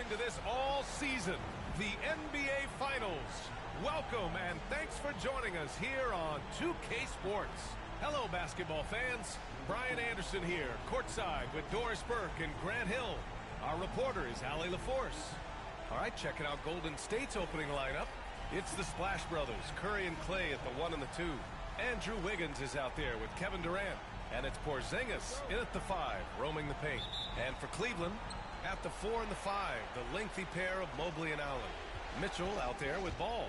forward to this all season, the NBA Finals. Welcome and thanks for joining us here on 2K Sports. Hello, basketball fans. Brian Anderson here, courtside with Doris Burke and Grant Hill. Our reporter is Allie LaForce. All right, checking out Golden State's opening lineup. It's the Splash Brothers, Curry and Clay at the 1 and the 2. Andrew Wiggins is out there with Kevin Durant. And it's Porzingis in at the 5, roaming the paint. And for Cleveland, at the 4 and the 5, the lengthy pair of Mobley and Allen. Mitchell out there with Ball.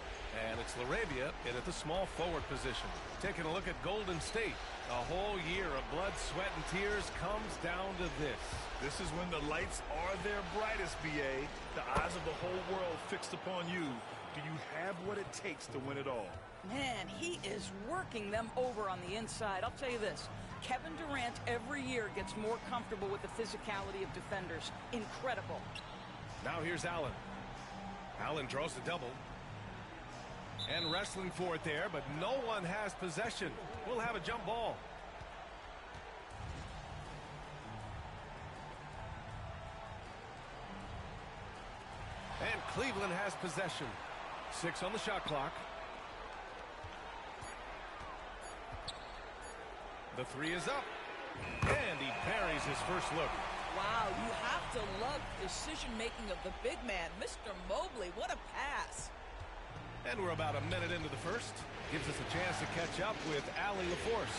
And it's LaRavia in at the small forward position. Taking a look at Golden State. A whole year of blood, sweat, and tears comes down to this. This is when the lights are their brightest, B.A. The eyes of the whole world fixed upon you. Do you have what it takes to win it all? Man, he is working them over on the inside. I'll tell you this. Kevin Durant every year gets more comfortable with the physicality of defenders. Incredible. Now here's Allen. Allen draws the double. And wrestling for it there, but no one has possession. We'll have a jump ball. And Cleveland has possession. 6 on the shot clock. The 3 is up. And he parries his first look. Wow, you have to love the decision-making of the big man, Mr. Mobley. What a pass. And we're about a minute into the first. Gives us a chance to catch up with Allie LaForce.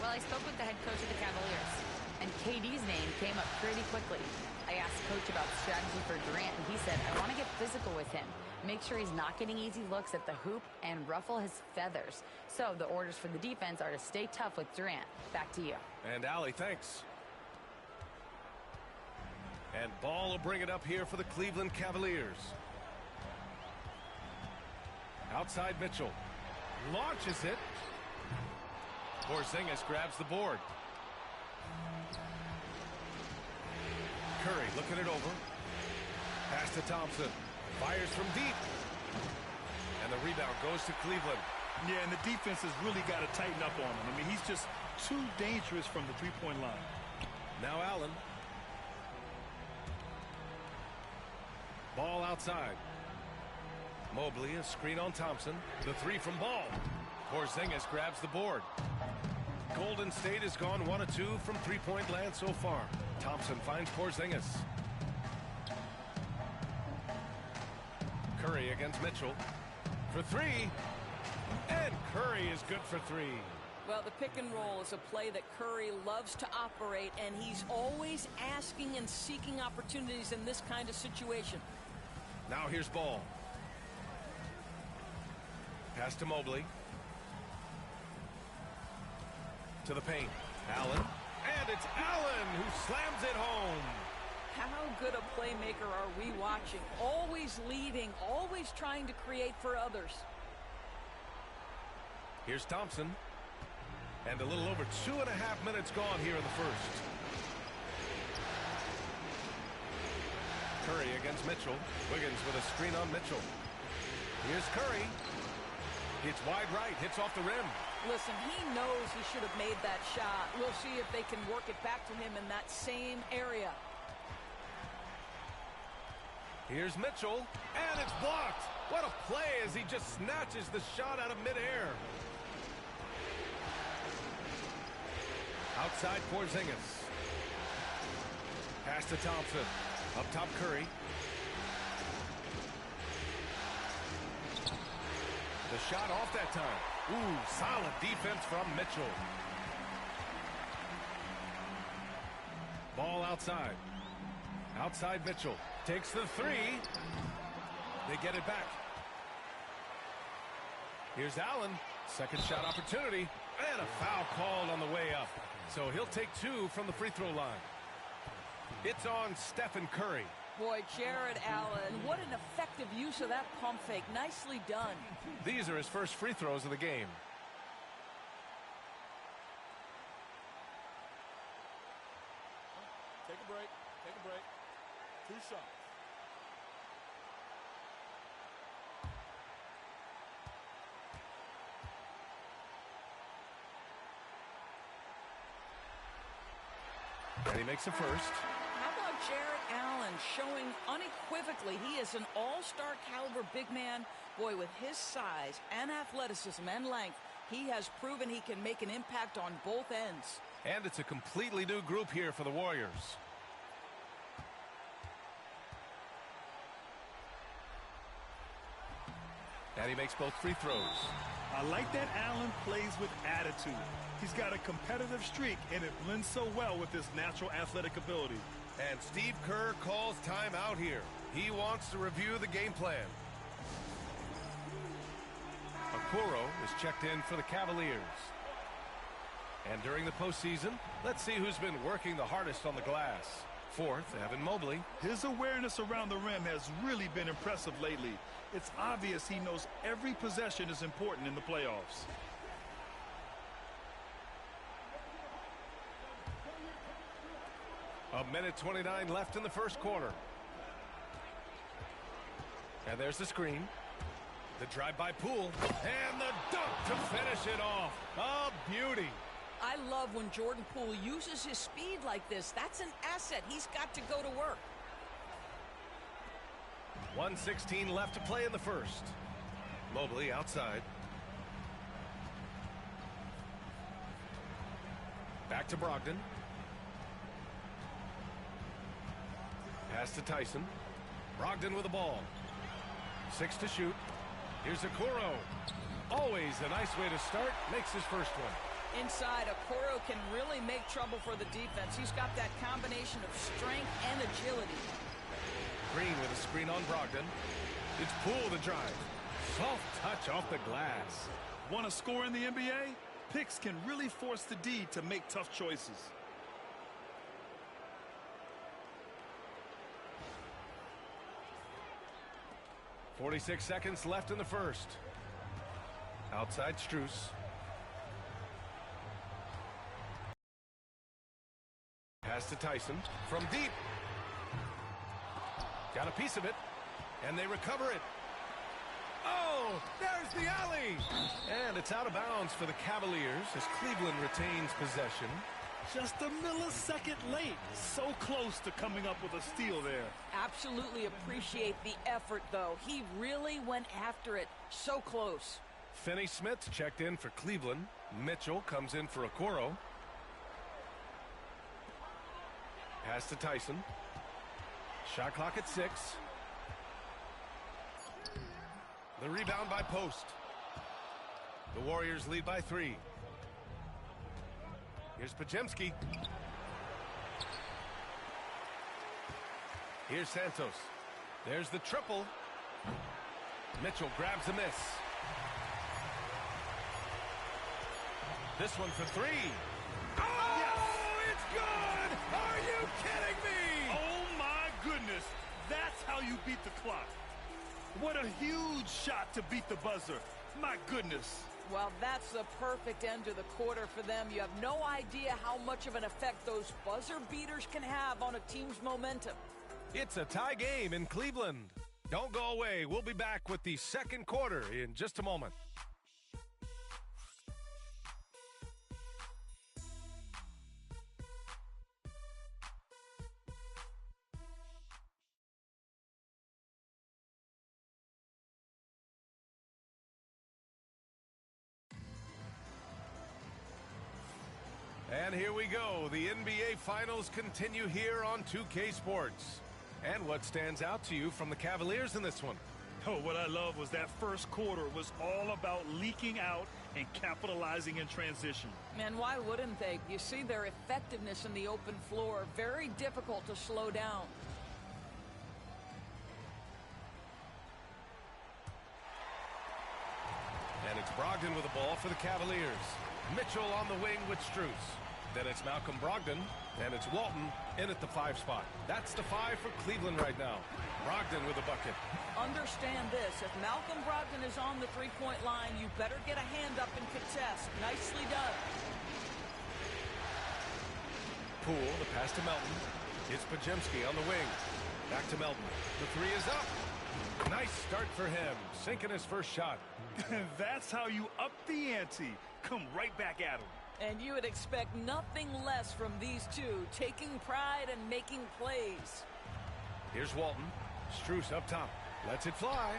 Well, I spoke with the head coach of the Cavaliers, and KD's name came up pretty quickly. I asked Coach about strategy for Durant, and he said, I want to get physical with him. Make sure he's not getting easy looks at the hoop and ruffle his feathers. So the orders for the defense are to stay tough with Durant. Back to you. And Allie, thanks. And Ball will bring it up here for the Cleveland Cavaliers. Outside Mitchell. Launches it. Porzingis grabs the board. Curry looking it over. Pass to Thompson. Fires from deep. And the rebound goes to Cleveland. Yeah, and the defense has really got to tighten up on him. I mean, he's just too dangerous from the three-point line. Now Allen. Ball outside. Mobley, a screen on Thompson. The 3 from Ball. Porzingis grabs the board. Golden State has gone 1 of 2 from three-point land so far. Thompson finds Porzingis. Curry against Mitchell. For 3. And Curry is good for 3. Well, the pick and roll is a play that Curry loves to operate, and he's always asking and seeking opportunities in this kind of situation. Now here's Ball. Pass to Mobley. To the paint. Allen. And it's Allen who slams it home. How good a playmaker are we watching? Always leading, always trying to create for others. Here's Thompson. And a little over 2.5 minutes gone here in the first. Curry against Mitchell. Wiggins with a screen on Mitchell. Here's Curry. Hits wide right, hits off the rim. Listen, he knows he should have made that shot. We'll see if they can work it back to him in that same area. Here's Mitchell, and it's blocked. What a play as he just snatches the shot out of midair. Outside Porzingis. Pass to Thompson. Up top Curry. The shot off that time. Ooh, solid defense from Mitchell. Ball outside. Outside Mitchell. Takes the 3. They get it back. Here's Allen. Second shot opportunity. And a foul called on the way up. So he'll take 2 from the free throw line. It's on Stephen Curry. Boy, Jared Allen, what an effective use of that pump fake. Nicely done. These are his first free throws of the game. Take a break. Take a break. 2 shots. And he makes the first. How about Jarrett Allen showing unequivocally he is an all-star caliber big man. Boy, with his size and athleticism and length, he has proven he can make an impact on both ends. And it's a completely new group here for the Warriors. And he makes both free throws. I like that Allen plays with attitude. He's got a competitive streak, and it blends so well with his natural athletic ability. And Steve Kerr calls timeout here. He wants to review the game plan. Okoro is checked in for the Cavaliers. And during the postseason, let's see who's been working the hardest on the glass. Fourth, Evan Mobley. His awareness around the rim has really been impressive lately. It's obvious he knows every possession is important in the playoffs. A minute 29 left in the first quarter. And there's the screen. The drive by Poole. And the dunk to finish it off. A beauty. I love when Jordan Poole uses his speed like this. That's an asset. He's got to go to work. 1:16 left to play in the first. Mobley outside. Back to Brogdon. Pass to Tyson. Brogdon with the ball. 6 to shoot. Here's Okoro. Always a nice way to start. Makes his first one. Inside, Okoro can really make trouble for the defense. He's got that combination of strength and agility. Green with a screen on Brogdon. It's Poole to drive. Soft touch off the glass. Want to score in the NBA? Picks can really force the D to make tough choices. .46 seconds left in the first. Outside Strus. Pass to Tyson from deep. Got a piece of it, and they recover it. Oh, there's the alley! And it's out of bounds for the Cavaliers as Cleveland retains possession. Just a millisecond late. So close to coming up with a steal there. Absolutely appreciate the effort, though. He really went after it. So close. Finney-Smith checked in for Cleveland. Mitchell comes in for Okoro. Pass to Tyson. Shot clock at 6. The rebound by Post. The Warriors lead by 3. Here's Podziemski. Here's Santos. There's the triple. Mitchell grabs a miss. This one for 3. Oh, yes! It's good! Are you kidding me? Oh, my goodness. That's how you beat the clock. What a huge shot to beat the buzzer. My goodness. Well, that's the perfect end to the quarter for them. You have no idea how much of an effect those buzzer beaters can have on a team's momentum. It's a tie game in Cleveland. Don't go away. We'll be back with the second quarter in just a moment. And here we go. The NBA Finals continue here on 2K Sports. And what stands out to you from the Cavaliers in this one? Oh, what I love was that first quarter was all about leaking out and capitalizing in transition. Man, why wouldn't they? You see their effectiveness in the open floor. Very difficult to slow down. And it's Brogdon with the ball for the Cavaliers. Mitchell on the wing with Strus. Then it's Malcolm Brogdon, and it's Walton in at the 5 spot. That's the 5 for Cleveland right now. Brogdon with a bucket. Understand this. If Malcolm Brogdon is on the three-point line, you better get a hand up and contest. Nicely done. Poole, the pass to Melton. It's Podziemski on the wing. Back to Melton. The 3 is up. Nice start for him. Sinking his first shot. That's how you up the ante. Come right back at him. And you would expect nothing less from these two, taking pride and making plays. Here's Walton. Strus up top. Lets it fly.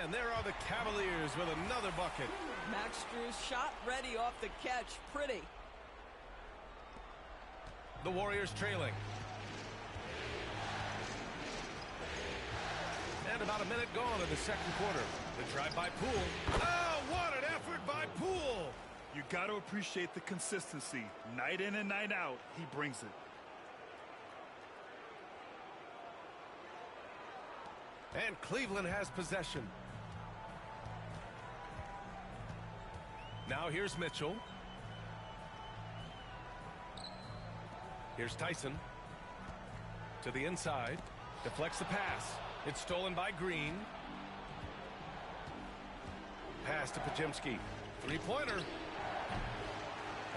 And there are the Cavaliers with another bucket. Max Strus shot ready off the catch. Pretty. The Warriors trailing. And about a minute gone in the second quarter. The drive by Poole. Oh, what an effort by Poole! You got to appreciate the consistency. Night in and night out, he brings it. And Cleveland has possession. Now here's Mitchell. Here's Tyson. To the inside. Deflects the pass. It's stolen by Green. Pass to Pajemski. Three-pointer.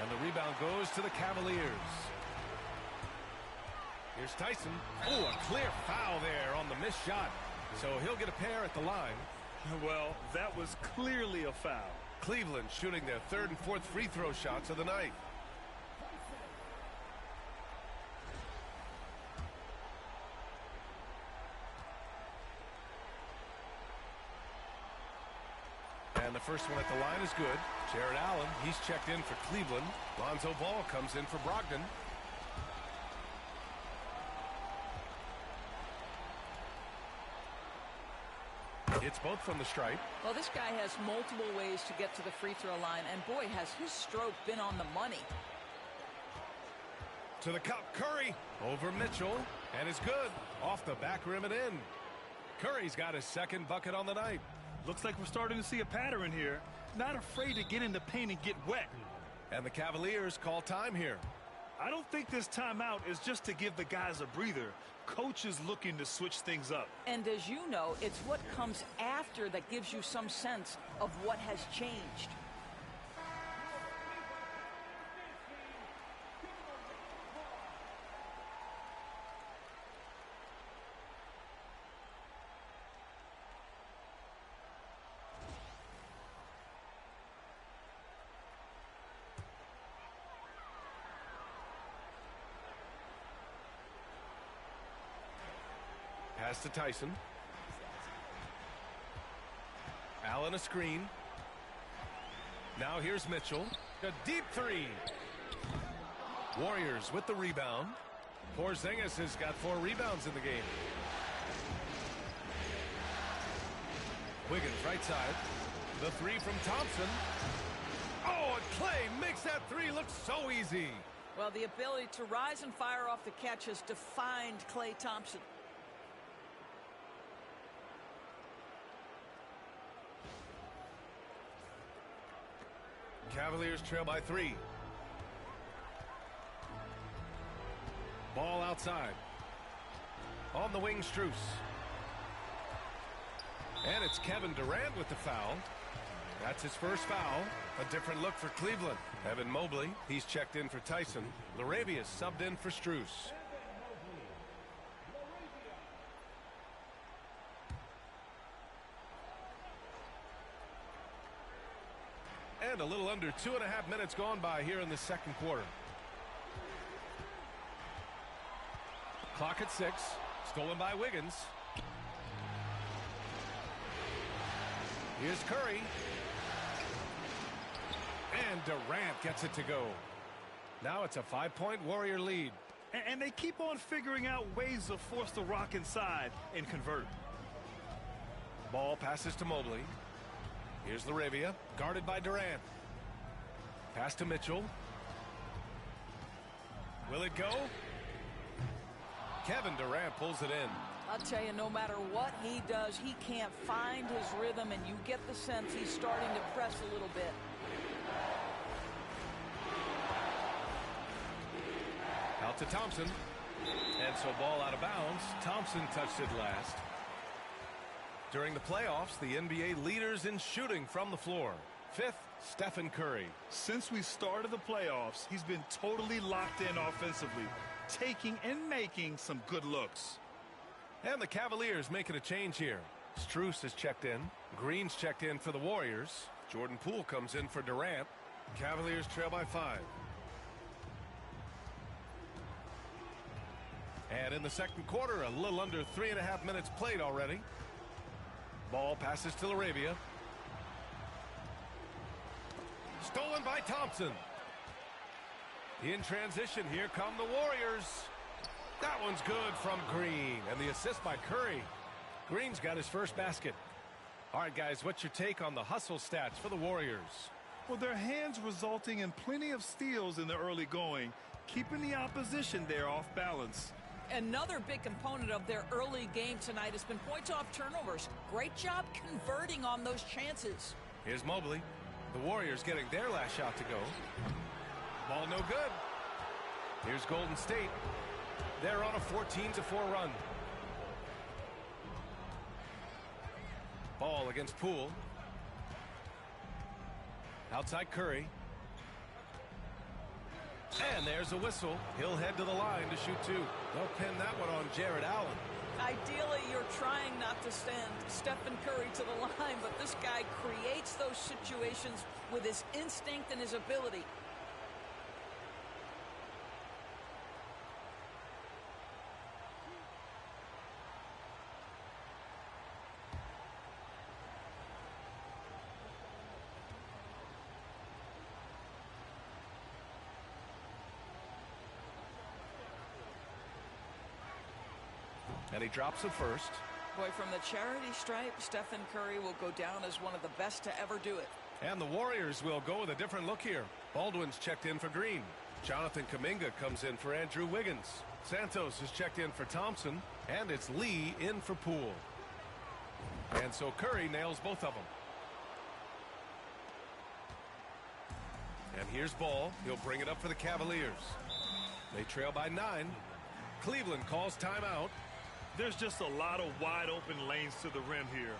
And the rebound goes to the Cavaliers. Here's Tyson. Oh, a clear foul there on the missed shot. So he'll get a pair at the line. Well, that was clearly a foul. Cleveland shooting their third and fourth free throw shots of the night. And the first one at the line is good. Jared Allen, he's checked in for Cleveland. Lonzo Ball comes in for Brogdon. It's both from the stripe. Well, this guy has multiple ways to get to the free throw line, and boy, has his stroke been on the money. To the cup, Curry over Mitchell, and it's good. Off the back rim and in. Curry's got his second bucket on the night. Looks like we're starting to see a pattern here. Not afraid to get in the paint and get wet. And the Cavaliers call time here. I don't think this timeout is just to give the guys a breather. Coach is looking to switch things up. And as you know, it's what comes after that gives you some sense of what has changed. Pass to Tyson. Allen a screen. Now here's Mitchell. A deep three. Warriors with the rebound. Porzingis has got 4 rebounds in the game. Wiggins right side. The three from Thompson. Oh, and Clay makes that three look so easy. Well, the ability to rise and fire off the catch has defined Klay Thompson. Cavaliers trail by 3. Ball outside. On the wing, Strus. And it's Kevin Durant with the foul. That's his first foul. A different look for Cleveland. Evan Mobley, he's checked in for Tyson. Laravia subbed in for Strus. And a little under 2.5 minutes gone by here in the second quarter. Clock at 6. Stolen by Wiggins. Here's Curry. And Durant gets it to go. Now it's a 5-point Warrior lead. And they keep on figuring out ways to force the rock inside and convert. Ball passes to Mobley. Here's Laravia, guarded by Durant. Pass to Mitchell. Will it go? Kevin Durant pulls it in. I'll tell you, no matter what he does, he can't find his rhythm, and you get the sense he's starting to press a little bit. Out to Thompson. And so ball out of bounds. Thompson touched it last. During the playoffs, the NBA leaders in shooting from the floor. 5th, Stephen Curry. Since we started the playoffs, he's been totally locked in offensively, taking and making some good looks. And the Cavaliers making a change here. Strus is checked in. Green's checked in for the Warriors. Jordan Poole comes in for Durant. Cavaliers trail by 5. And in the second quarter, a little under 3.5 minutes played already. Ball passes to Arabia. Stolen by Thompson. In transition, here come the Warriors. That one's good from Green, and the assist by Curry. Green's got his first basket. All right, guys, what's your take on the hustle stats for the Warriors? Well, their hands resulting in plenty of steals in the early going, keeping the opposition there off balance. Another big component of their early game tonight has been points off turnovers. Great job converting on those chances. Here's Mobley. The Warriors getting their last shot to go. Ball no good. Here's Golden State. They're on a 14-4 run. Ball against Poole. Outside Curry. And there's a whistle. He'll head to the line to shoot 2. They'll pin that one on Jared Allen. Ideally, you're trying not to send Stephen Curry to the line, but this guy creates those situations with his instinct and his ability. And he drops it first. Boy, from the charity stripe, Stephen Curry will go down as one of the best to ever do it. And the Warriors will go with a different look here. Baldwin's checked in for Green. Jonathan Kuminga comes in for Andrew Wiggins. Santos is checked in for Thompson. And it's Lee in for Poole. And so Curry nails both of them. And here's Ball. He'll bring it up for the Cavaliers. They trail by 9. Cleveland calls timeout. There's just a lot of wide open lanes to the rim here.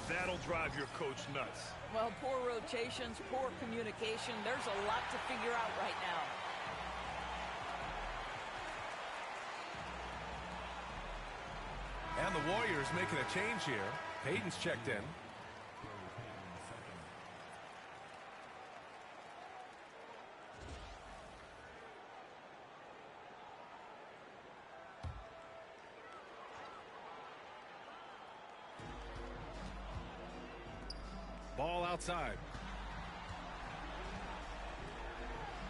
That'll drive your coach nuts. Well, poor rotations, poor communication. There's a lot to figure out right now. And the Warriors making a change here. Payton's checked in. Ball outside.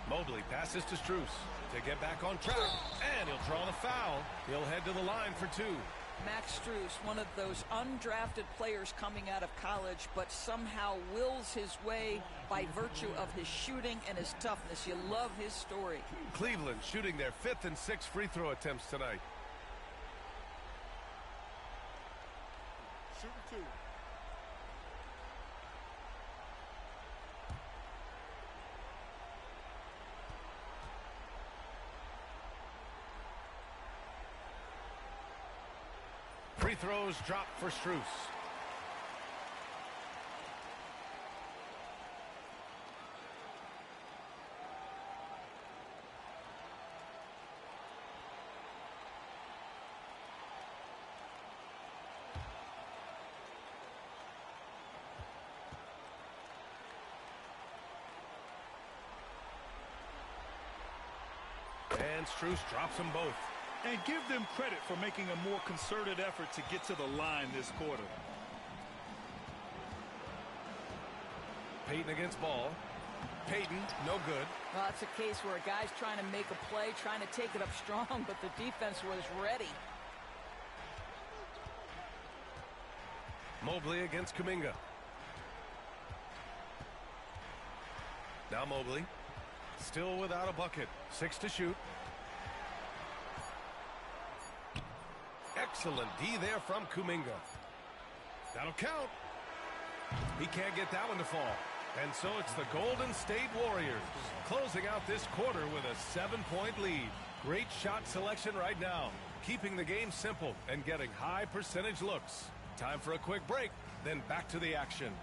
Mobley passes to Strus to get back on track. And he'll draw the foul. He'll head to the line for 2. Max Strus, one of those undrafted players coming out of college, but somehow wills his way by virtue of his shooting and his toughness. You love his story. Cleveland shooting their 5th and 6th free throw attempts tonight. Shooting 2. Free throws drop for Strus. And Strus drops them both. And give them credit for making a more concerted effort to get to the line this quarter. Payton against Ball. Payton, no good. Well, it's a case where a guy's trying to make a play, trying to take it up strong, but the defense was ready. Mobley against Kuminga. Now Mobley. Still without a bucket. 6 to shoot. Excellent D there from Kuminga. That'll count. He can't get that one to fall. And so it's the Golden State Warriors closing out this quarter with a 7-point lead. Great shot selection right now, keeping the game simple and getting high percentage looks. Time for a quick break, then back to the action.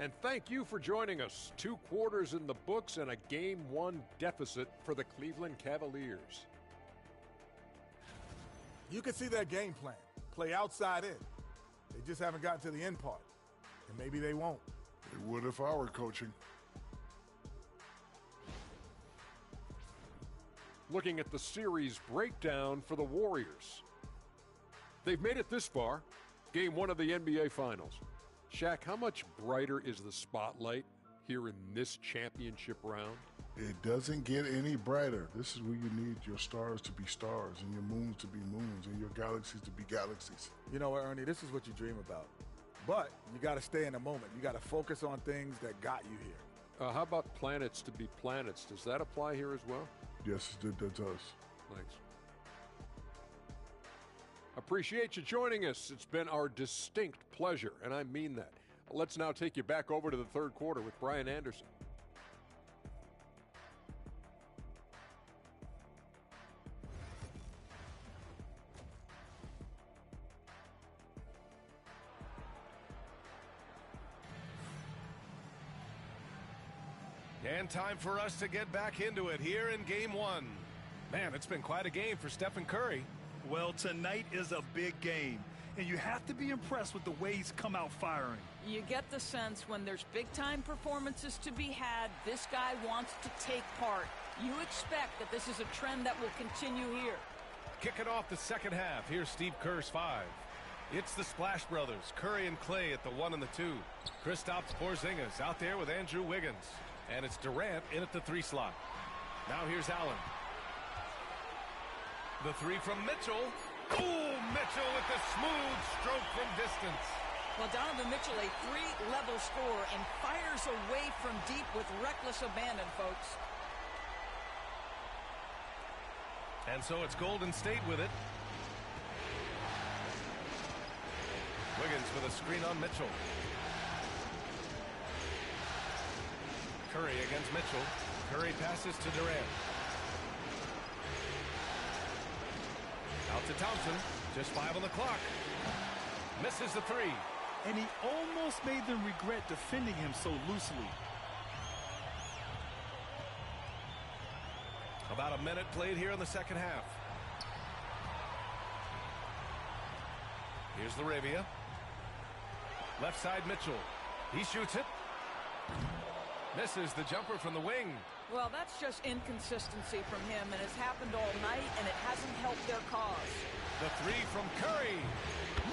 And thank you for joining us. 2 quarters in the books and a Game 1 deficit for the Cleveland Cavaliers. You can see their game plan. Play outside in. They just haven't gotten to the end part. And maybe they won't. They would if I were coaching. Looking at the series breakdown for the Warriors. They've made it this far. Game 1 of the NBA Finals. Shaq, how much brighter is the spotlight here in this championship round? It doesn't get any brighter. This is where you need your stars to be stars and your moons to be moons and your galaxies to be galaxies. You know what, Ernie? This is what you dream about. But you got to stay in the moment. You got to focus on things that got you here. How about planets to be planets? Does that apply here as well? Yes, that does. Thanks. Appreciate you joining us. It's been our distinct pleasure, and I mean that. Let's now take you back over to the third quarter with Brian Anderson. And time for us to get back into it here in Game 1. Man, it's been quite a game for Stephen Curry. Well, tonight is a big game, and you have to be impressed with the way he's come out firing. You get the sense when there's big-time performances to be had, this guy wants to take part. You expect that this is a trend that will continue here. Kicking off the second half, here's Steve Kerr's 5. It's the Splash Brothers, Curry and Clay at the 1 and the 2. Kristaps Porzingis out there with Andrew Wiggins. And it's Durant in at the 3 slot. Now here's Allen. The 3 from Mitchell. Ooh, Mitchell with the smooth stroke from distance. Well, Donovan Mitchell, a 3-level scorer, and fires away from deep with reckless abandon, folks. And so it's Golden State with it. Wiggins with a screen on Mitchell. Curry against Mitchell. Curry passes to Durant. Out to Thompson. Just 5 on the clock. Misses the 3. And he almost made them regret defending him so loosely. About a minute played here in the second half. Here's Laravia. Left side Mitchell. He shoots it. Misses the jumper from the wing. Well, that's just inconsistency from him, and it's happened all night, and it hasn't helped their cause. The 3 from Curry.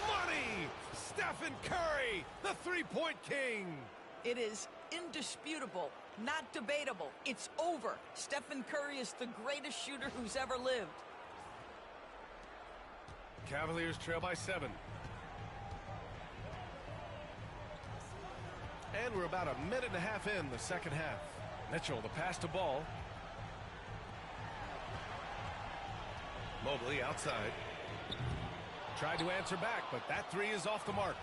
Money! Stephen Curry, the three-point king. It is indisputable, not debatable. It's over. Stephen Curry is the greatest shooter who's ever lived. Cavaliers trail by 7. And we're about a minute and a half in the second half. Mitchell, the pass to Ball. Mobley outside. Tried to answer back, but that 3 is off the mark.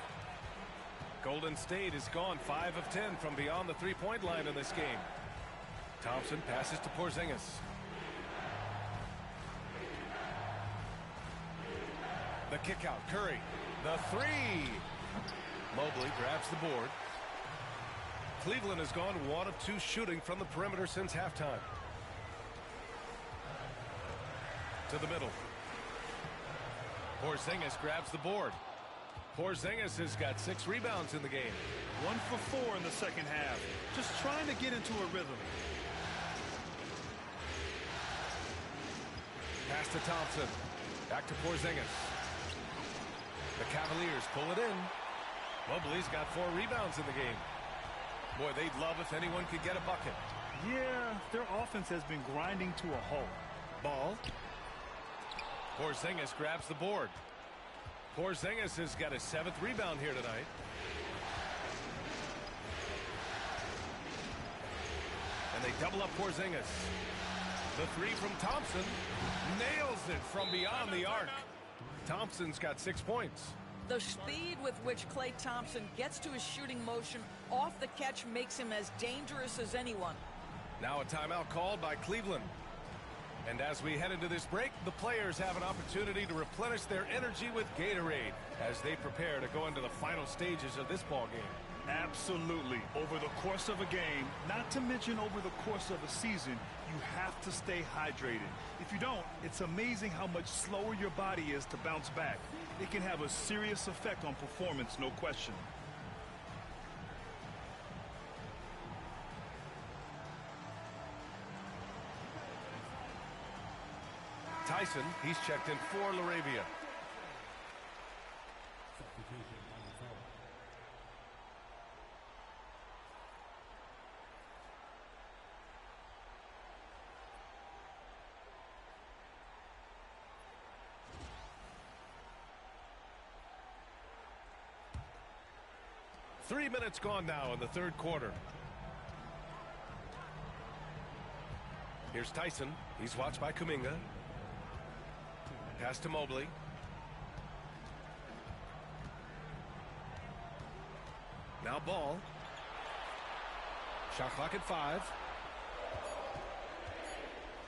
Golden State is gone 5 of 10 from beyond the three-point line in this game. Thompson passes to Porzingis. The kick out, Curry. The 3. Mobley grabs the board. Cleveland has gone 1 of 2 shooting from the perimeter since halftime. To the middle. Porzingis grabs the board. Porzingis has got 6 rebounds in the game. 1 for 4 in the second half. Just trying to get into a rhythm. Pass to Thompson. Back to Porzingis. The Cavaliers pull it in. Mobley's got 4 rebounds in the game. Boy, they'd love if anyone could get a bucket. Yeah, their offense has been grinding to a halt. Ball. Porzingis grabs the board. Porzingis has got his 7th rebound here tonight. And they double up Porzingis. The 3 from Thompson. Nails it from beyond the arc. Thompson's got 6 points. The speed with which Klay Thompson gets to his shooting motion off the catch makes him as dangerous as anyone. Now a timeout called by Cleveland. And as we head into this break, the players have an opportunity to replenish their energy with Gatorade as they prepare to go into the final stages of this ball game. Absolutely. Over the course of a game, not to mention over the course of a season, you have to stay hydrated. If you don't, it's amazing how much slower your body is to bounce back. It can have a serious effect on performance, no question. Tyson, he's checked in for Laravia. Three minutes gone now in the third quarter. Here's Tyson. He's watched by Kuminga. Pass to Mobley. Now Ball. Shot clock at 5.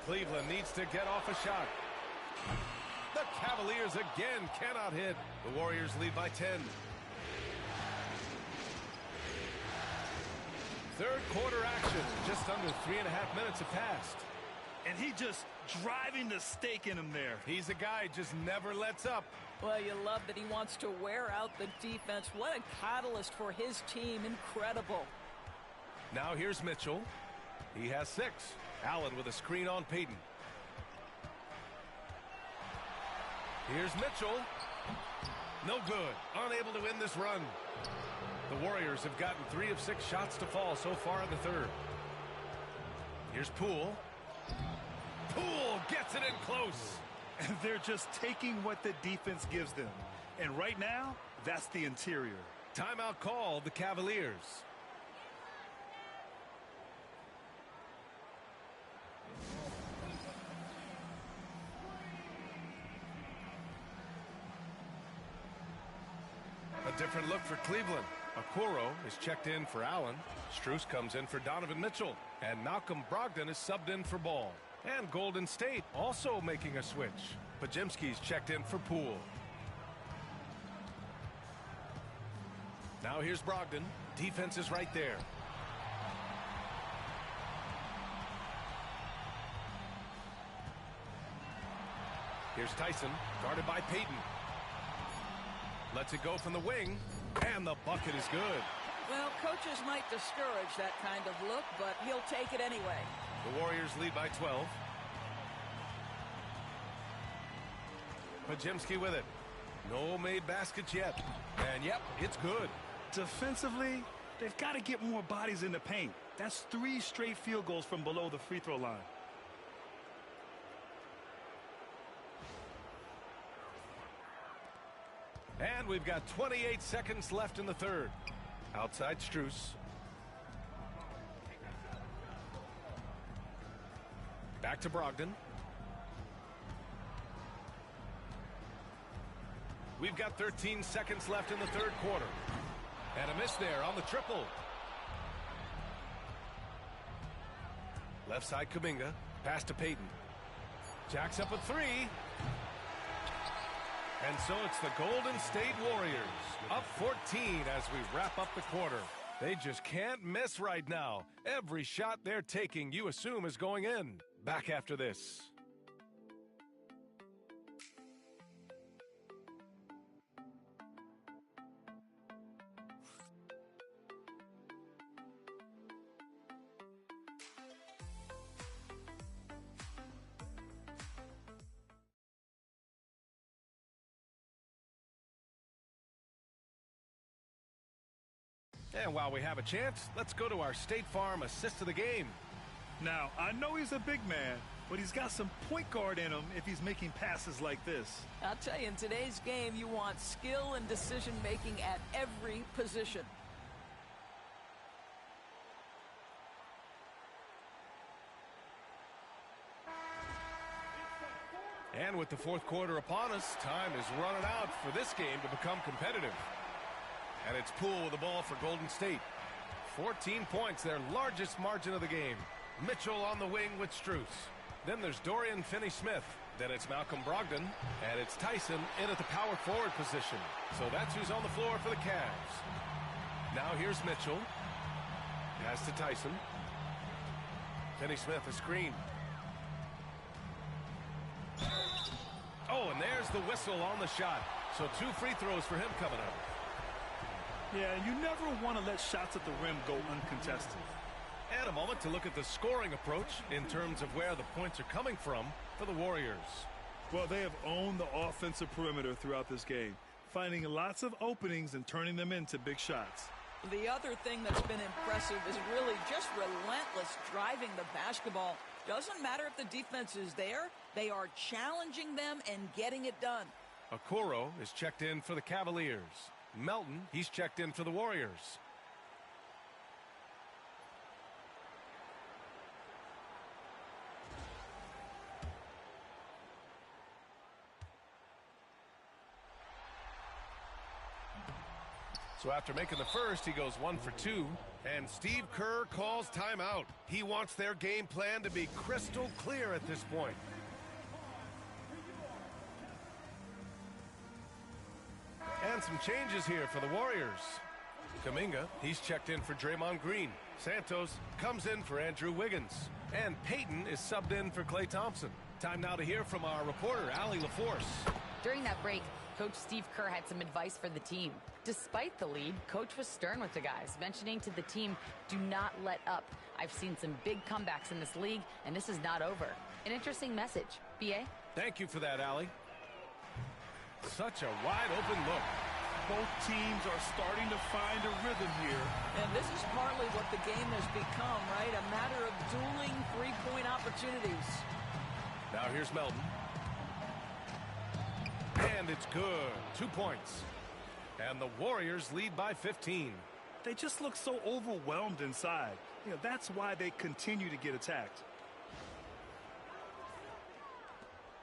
Cleveland needs to get off a shot. The Cavaliers again cannot hit. The Warriors lead by 10. Third quarter action. Just under 3.5 minutes have passed. And he just driving the stake in him there. He's a guy just never lets up. Well, you love that he wants to wear out the defense. What a catalyst for his team. Incredible. Now here's Mitchell. He has 6. Allen with a screen on Payton. Here's Mitchell. No good. Unable to win this run. The Warriors have gotten 3 of 6 shots to fall so far in the third. Here's Poole. Poole gets it in close. And they're just taking what the defense gives them. And right now, that's the interior. Timeout called the Cavaliers. A different look for Cleveland. Okoro is checked in for Allen. Strus comes in for Donovan Mitchell. And Malcolm Brogdon is subbed in for Ball. And Golden State also making a switch. Podziemski's checked in for Poole. Now here's Brogdon. Defense is right there. Here's Tyson, guarded by Payton. Lets it go from the wing, and the bucket is good. Well, coaches might discourage that kind of look, but he'll take it anyway. The Warriors lead by 12. Podziemski with it. No made baskets yet. And yep, it's good. Defensively, they've got to get more bodies in the paint. That's 3 straight field goals from below the free throw line. And we've got 28 seconds left in the third. Outside Strus. Back to Brogdon. We've got 13 seconds left in the third quarter. And a miss there on the triple. Left side Kuminga. Pass to Payton. Jacks up a 3. And so it's the Golden State Warriors up 14 as we wrap up the quarter. They just can't miss right now. Every shot they're taking, you assume, is going in. Back after this. And while we have a chance, let's go to our State Farm assist of the game. Now, I know he's a big man, but he's got some point guard in him if he's making passes like this. I'll tell you, in today's game, you want skill and decision-making at every position. And with the fourth quarter upon us, time is running out for this game to become competitive. And it's Poole with the ball for Golden State. 14 points, their largest margin of the game. Mitchell on the wing with Strus. Then there's Dorian Finney-Smith. Then it's Malcolm Brogdon. And it's Tyson in at the power forward position. So that's who's on the floor for the Cavs. Now here's Mitchell. Pass to Tyson. Finney-Smith a screen. Oh, and there's the whistle on the shot. So 2 free throws for him coming up. Yeah, you never want to let shots at the rim go uncontested. And a moment to look at the scoring approach in terms of where the points are coming from for the Warriors. Well, they have owned the offensive perimeter throughout this game, finding lots of openings and turning them into big shots. The other thing that's been impressive is really just relentless driving the basketball. Doesn't matter if the defense is there, they are challenging them and getting it done. Okoro is checked in for the Cavaliers. Melton, he's checked in for the Warriors. So after making the first, he goes 1 for 2. And Steve Kerr calls timeout. He wants their game plan to be crystal clear at this point. And some changes here for the Warriors. Kuminga, he's checked in for Draymond Green. Santos comes in for Andrew Wiggins. And Payton is subbed in for Klay Thompson. Time now to hear from our reporter, Allie LaForce. During that break, Coach Steve Kerr had some advice for the team. Despite the lead, Coach was stern with the guys, mentioning to the team, do not let up. I've seen some big comebacks in this league, and this is not over. An interesting message. B.A.? Thank you for that, Allie. Such a wide-open look. Both teams are starting to find a rhythm here. And this is partly what the game has become, right? A matter of dueling three-point opportunities. Now here's Melton. And it's good. 2 points. And the Warriors lead by 15. They just look so overwhelmed inside. You know, that's why they continue to get attacked.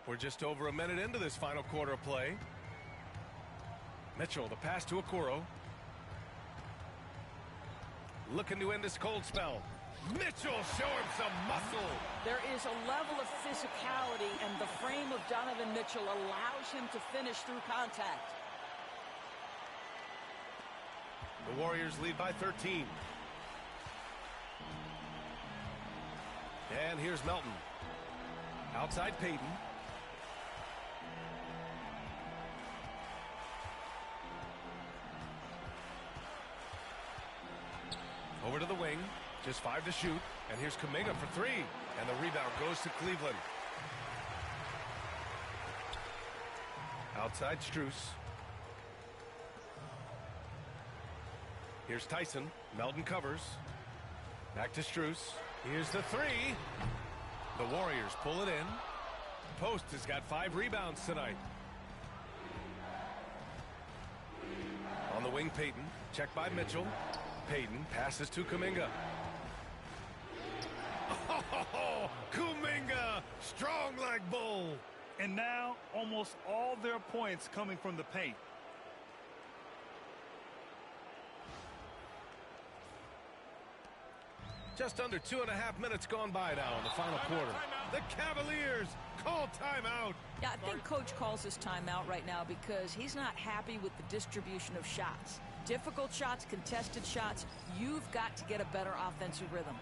We're just over a minute into this final quarter of play. Mitchell, the pass to Okoro. Looking to end this cold spell. Mitchell, show him some muscle. There is a level of physicality, and the frame of Donovan Mitchell allows him to finish through contact. The Warriors lead by 13. And here's Melton. Outside Payton. Over to the wing. Just 5 to shoot. And here's Kuminga for 3. And the rebound goes to Cleveland. Outside Strus. Here's Tyson. Melton covers. Back to Strus. Here's the 3. The Warriors pull it in. Post has got 5 rebounds tonight. On the wing, Payton. Checked by Mitchell. Payton passes to Kuminga. Oh, Kuminga, strong like bull. And now almost all their points coming from the paint. Just under 2.5 minutes gone by now in the final quarter. The Cavaliers call timeout. Yeah, I think Coach calls this timeout right now because he's not happy with the distribution of shots. Difficult shots, contested shots. You've got to get a better offensive rhythm.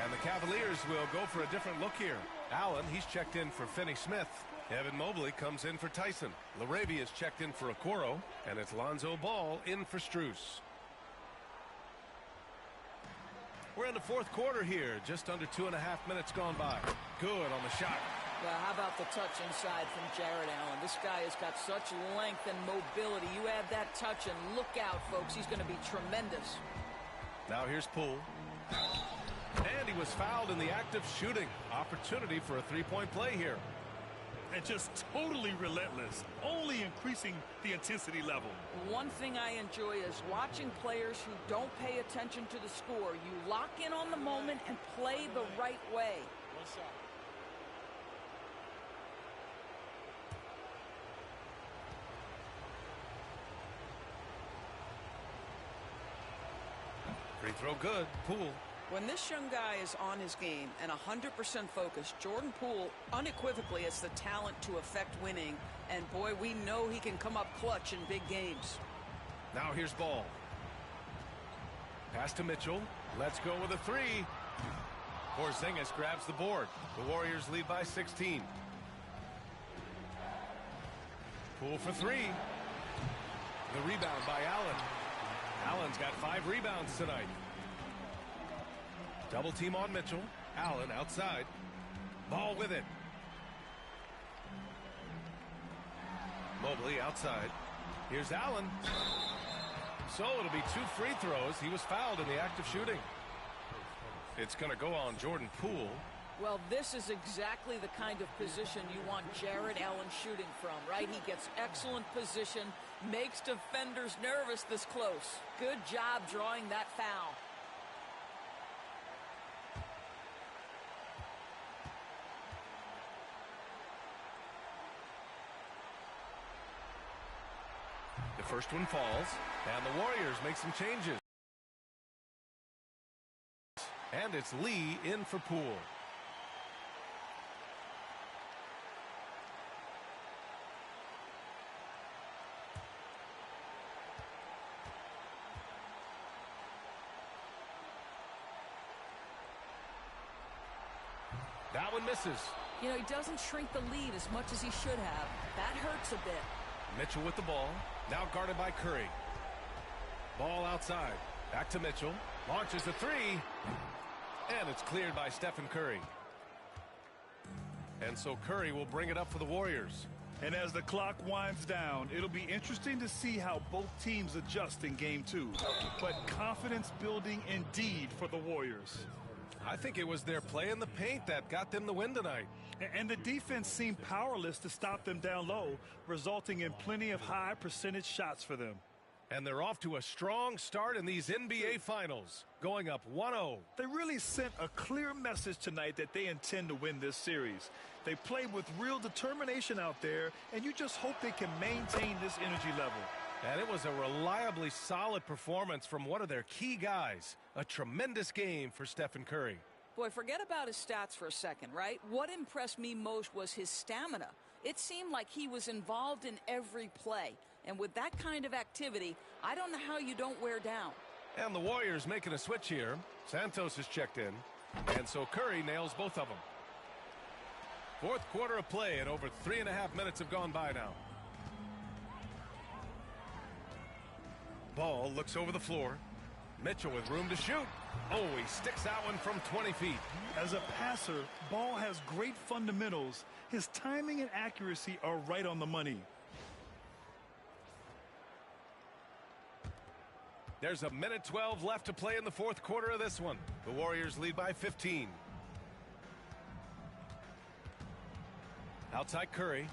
And the Cavaliers will go for a different look here. Allen, he's checked in for Finney-Smith. Evan Mobley comes in for Tyson. LaRavia's checked in for Okoro. And it's Lonzo Ball in for Strus. We're in the fourth quarter here. Just under 2.5 minutes gone by. Good on the shot. Well, how about the touch inside from Jared Allen? This guy has got such length and mobility. You add that touch and look out, folks. He's going to be tremendous. Now here's Poole. And he was fouled in the act of shooting. Opportunity for a three-point play here. and just totally relentless, only increasing the intensity level. One thing I enjoy is watching players who don't pay attention to the score. You lock in on the moment and play the right way. One shot. Free throw good. Poole. When this young guy is on his game and 100% focused, Jordan Poole unequivocally has the talent to affect winning. And boy, we know he can come up clutch in big games. Now here's Ball. Pass to Mitchell. Let's go with a three. Porzingis grabs the board. The Warriors lead by 16. Poole for three. The rebound by Allen. Allen's got 5 rebounds tonight. Double team on Mitchell. Allen outside. Ball with it. Mobley outside. Here's Allen. So it'll be 2 free throws. He was fouled in the act of shooting. It's going to go on Jordan Poole. Well, this is exactly the kind of position you want Jared Allen shooting from, right? He gets excellent position, makes defenders nervous this close. Good job drawing that foul. The first one falls, and the Warriors make some changes. And it's Lee in for Poole. That one misses. You know, he doesn't shrink the lead as much as he should have. That hurts a bit. Mitchell with the ball. Now guarded by Curry. Ball outside. Back to Mitchell. Launches the three. And it's cleared by Stephen Curry. And so Curry will bring it up for the Warriors. And as the clock winds down, it'll be interesting to see how both teams adjust in game 2. But confidence building indeed for the Warriors. I think it was their play in the paint that got them the win tonight. And the defense seemed powerless to stop them down low, resulting in plenty of high percentage shots for them. And they're off to a strong start in these NBA Finals, going up 1-0. They really sent a clear message tonight that they intend to win this series. They played with real determination out there, and you just hope they can maintain this energy level. And it was a reliably solid performance from one of their key guys. A tremendous game for Stephen Curry. Boy, forget about his stats for a second, right? What impressed me most was his stamina. It seemed like he was involved in every play. And with that kind of activity, I don't know how you don't wear down. And the Warriors making a switch here. Santos is checked in. And so Curry nails both of them. Fourth quarter of play, and over 3.5 minutes have gone by now. Ball looks over the floor. Mitchell with room to shoot. Oh, he sticks that one from 20 feet. As a passer, Ball has great fundamentals. His timing and accuracy are right on the money. There's a minute 12 left to play in the fourth quarter of this one. The Warriors lead by 15. Outside Curry.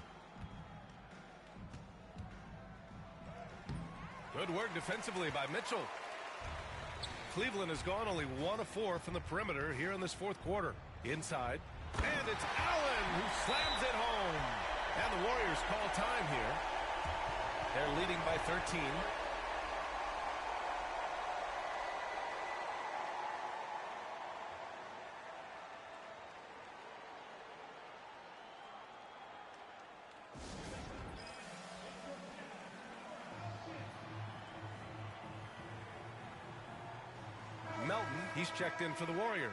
Good work defensively by Mitchell. Cleveland has gone only 1 of 4 from the perimeter here in this fourth quarter. Inside. And it's Allen who slams it home. And the Warriors call time here. They're leading by 13. Melton, he's checked in for the Warriors.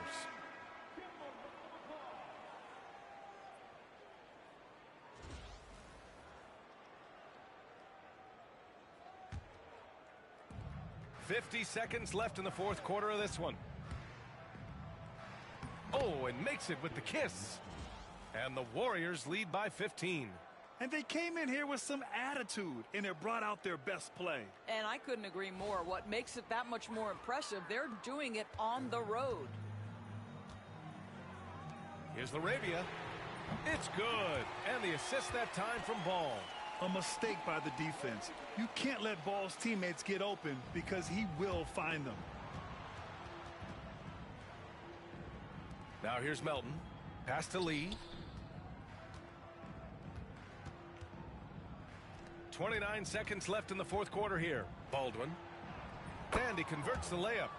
"50 seconds left in the fourth quarter of this one. Oh, and makes it with the kiss. And the Warriors lead by 15. And they came in here with some attitude, and it brought out their best play. And I couldn't agree more. What makes it that much more impressive, they're doing it on the road. Here's Larabia. It's good. And the assist that time from Ball. A mistake by the defense. You can't let Ball's teammates get open because he will find them. Now here's Melton. Pass to Lee. 29 seconds left in the fourth quarter here. Baldwin. And he converts the layup.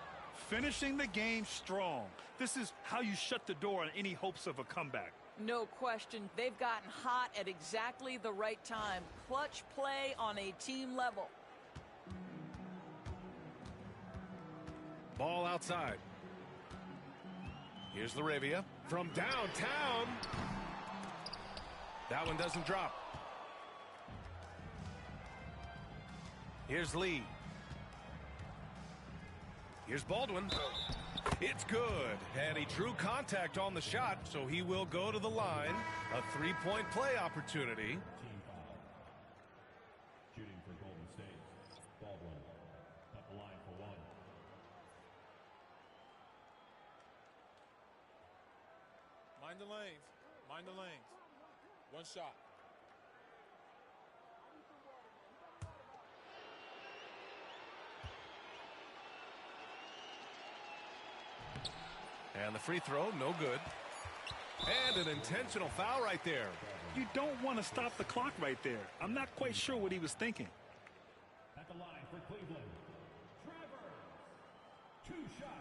Finishing the game strong. This is how you shut the door on any hopes of a comeback. No question. They've gotten hot at exactly the right time. Clutch play on a team level. Ball outside. Here's Laravia from downtown. That one doesn't drop. Here's Lee. Here's Baldwin. It's good. And he drew contact on the shot, so he will go to the line. A three-point play opportunity. Team foul. Shooting for Golden State. Baldwin at the line for one. Mind the lanes. Mind the lanes. One shot. And the free throw, no good. And an intentional foul right there. You don't want to stop the clock right there. I'm not quite sure what he was thinking. At the line for Cleveland. Travers. 2 shots.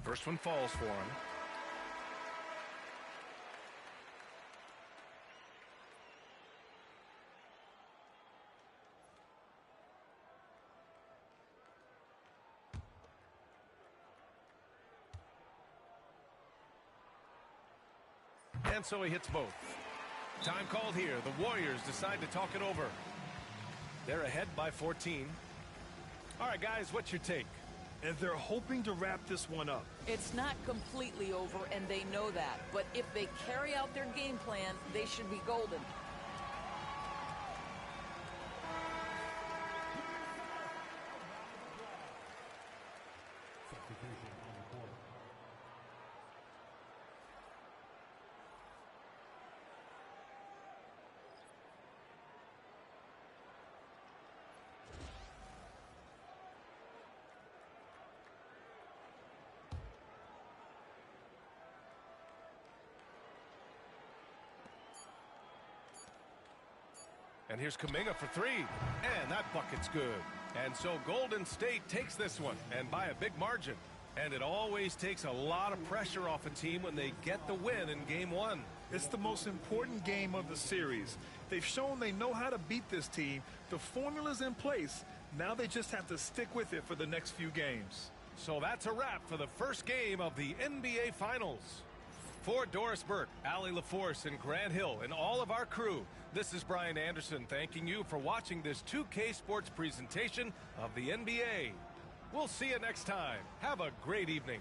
First one falls for him. And so he hits both. Time called here. The Warriors decide to talk it over. They're ahead by 14. All right, guys, what's your take? And they're hoping to wrap this one up. It's not completely over, and they know that. But if they carry out their game plan, they should be golden. Substitution on the court. And here's Kuminga for three. And that bucket's good. And so Golden State takes this one, and by a big margin. And it always takes a lot of pressure off a team when they get the win in game one. It's the most important game of the series. They've shown they know how to beat this team. The formula's in place. Now they just have to stick with it for the next few games. So that's a wrap for the first game of the NBA Finals. For Doris Burke, Allie LaForce, and Grant Hill, and all of our crew, this is Brian Anderson thanking you for watching this 2K Sports presentation of the NBA. We'll see you next time. Have a great evening.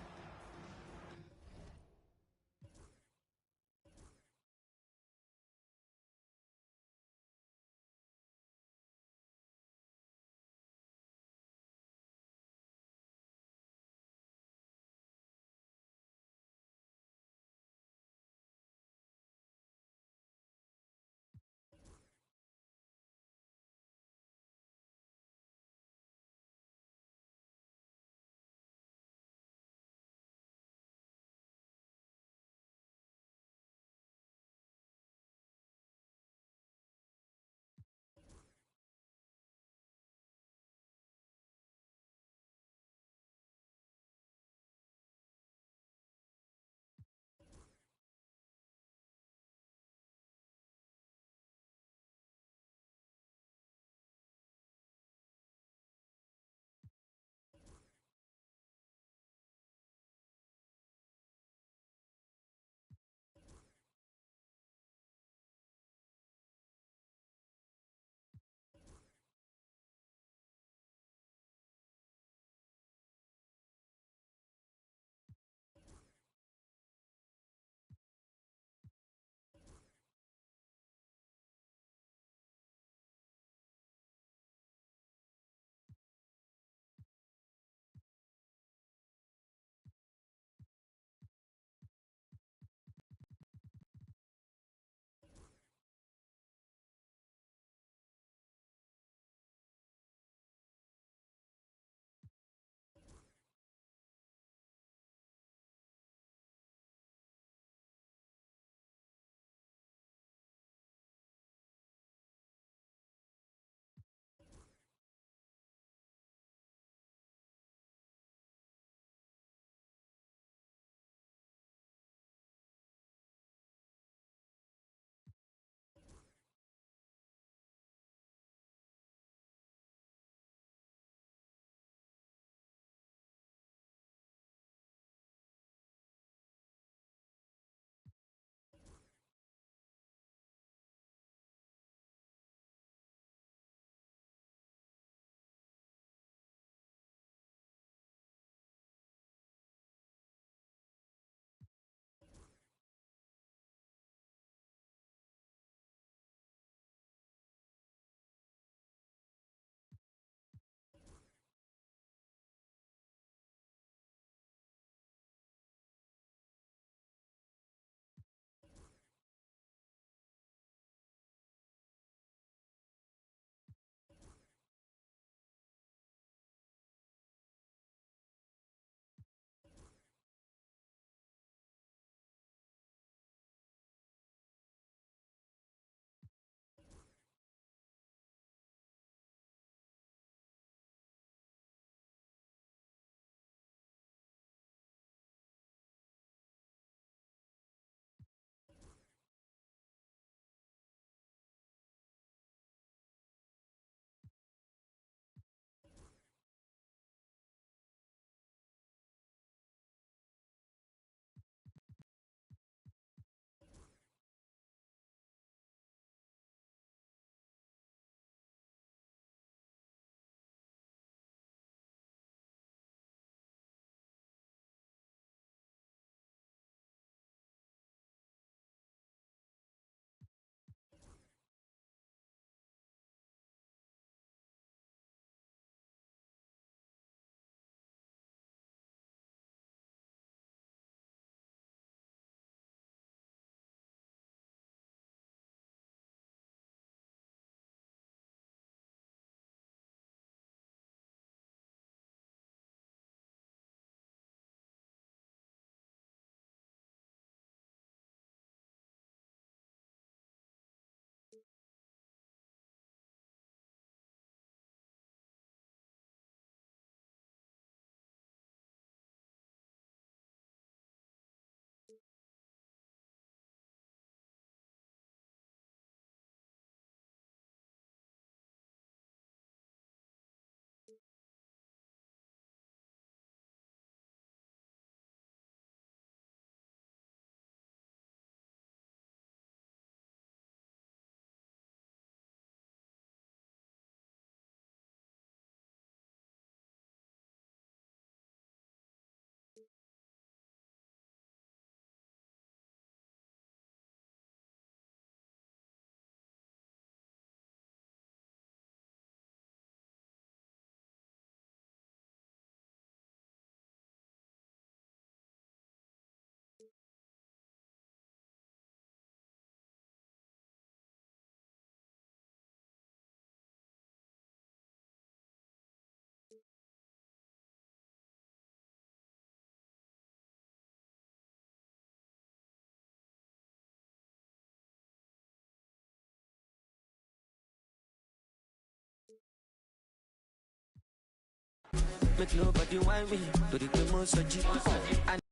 Make nobody want me. To the most